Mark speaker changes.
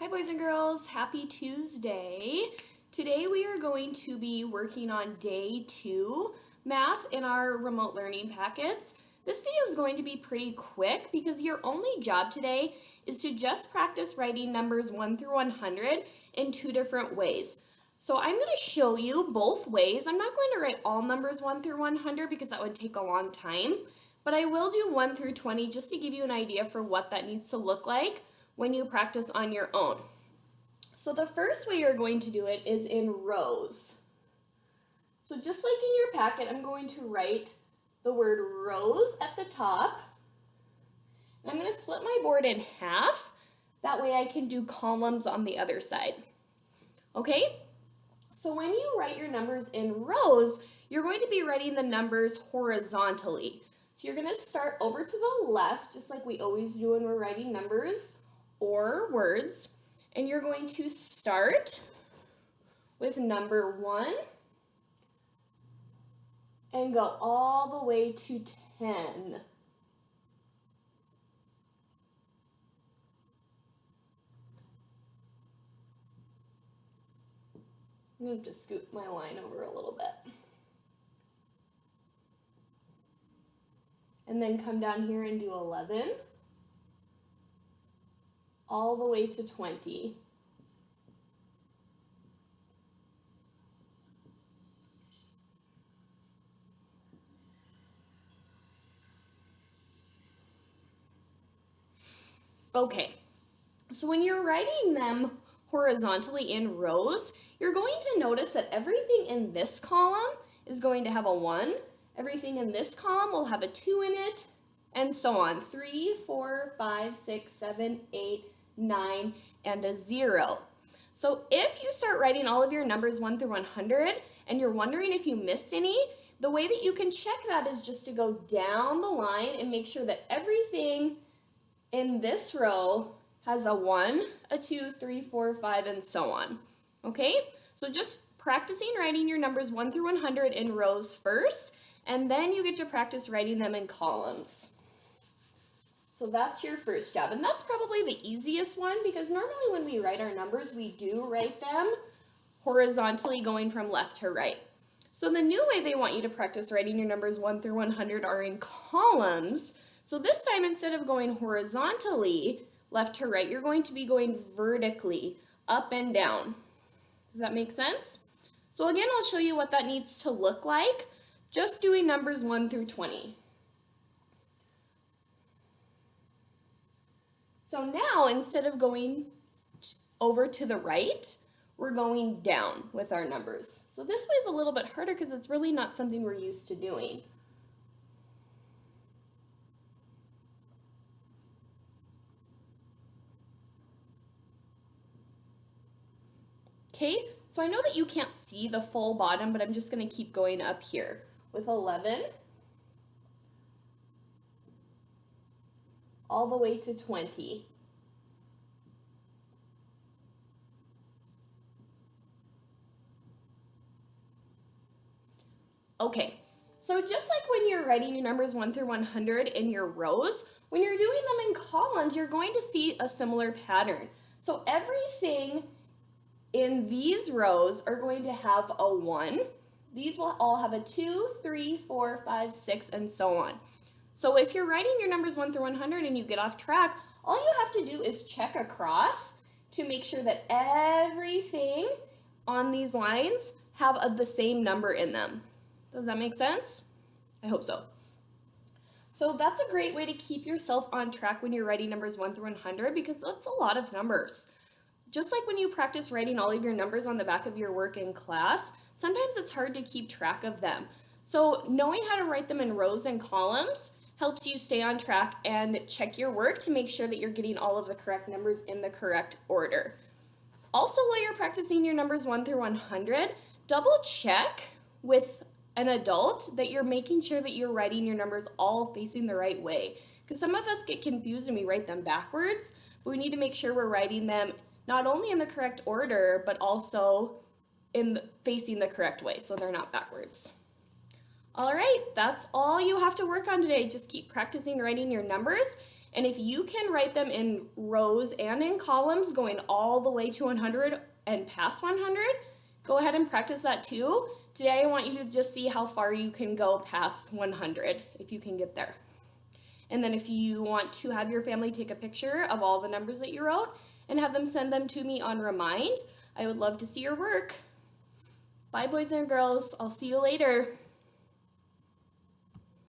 Speaker 1: boys and girls, happy Tuesday. Today we are going to be working on day 2 math in our remote learning packets. This video is going to be pretty quick because your only job today is to just practice writing numbers 1 through 100 in 2 different ways. So I'm going to show you both ways. I'm not going to write all numbers 1 through 100 because that would take a long time, but I will do 1 through 20 just to give you an idea for what that needs to look like when you practice on your own. So the first way you're going to do it is in rows. So just like in your packet, I'm going to write the word rows at the top. And I'm going to split my board in half. That way I can do columns on the other side. Okay? So when you write your numbers in rows, you're going to be writing the numbers horizontally. So you're going to start over to the left, just like we always do when we're writing numbers or words, and you're going to start with number 1 and go all the way to 10. I'm going to just scoot my line over a little bit. And then come down here and do 11. All the way to 20. Okay, so when you're writing them horizontally in rows, you're going to notice that everything in this column is going to have a 1, everything in this column will have a 2 in it, and so on. 3, 4, 5, 6, 7, 8, 9, and a 0. So if you start writing all of your numbers 1 through 100 and you're wondering if you missed any, the way that you can check that is just to go down the line and make sure that everything in this row has a 1, a 2, 3, 4, 5, and so on. Okay? So just practicing writing your numbers 1 through 100 in rows first, and then you get to practice writing them in columns. So that's your first job, and that's probably the easiest one because normally when we write our numbers, we do write them horizontally going from left to right. So the new way they want you to practice writing your numbers 1 through 100 are in columns. So this time, instead of going horizontally left to right, you're going to be going vertically up and down. Does that make sense? So again, I'll show you what that needs to look like, just doing numbers 1 through 20. So now, instead of going over to the right, we're going down with our numbers. So this way is a little bit harder because it's really not something we're used to doing. Okay, so I know that you can't see the full bottom, but I'm just going to keep going up here with 11 all the way to 20. Okay, so just like when you're writing your numbers 1 through 100 in your rows, when you're doing them in columns, you're going to see a similar pattern. So everything in these rows are going to have a 1. These will all have a 2, 3, 4, 5, 6, and so on. So if you're writing your numbers 1 through 100 and you get off track, all you have to do is check across to make sure that everything on these lines have the same number in them. Does that make sense? I hope so. So that's a great way to keep yourself on track when you're writing numbers 1 through 100 because that's a lot of numbers. Just like when you practice writing all of your numbers on the back of your work in class, sometimes it's hard to keep track of them. So knowing how to write them in rows and columns helps you stay on track and check your work to make sure that you're getting all of the correct numbers in the correct order. Also, while you're practicing your numbers 1 through 100, double check with an adult that you're making sure that you're writing your numbers all facing the right way. Because some of us get confused and we write them backwards, but we need to make sure we're writing them not only in the correct order, but also facing the correct way so they're not backwards. All right, that's all you have to work on today. Just keep practicing writing your numbers And if you can write them in rows and in columns going all the way to 100 and past 100, go ahead and practice that too. Today I want you to just see how far you can go past 100 if you can get there. And then if you want to have your family take a picture of all the numbers that you wrote and have them send them to me on Remind, I would love to see your work. Bye, boys and girls. I'll see you later.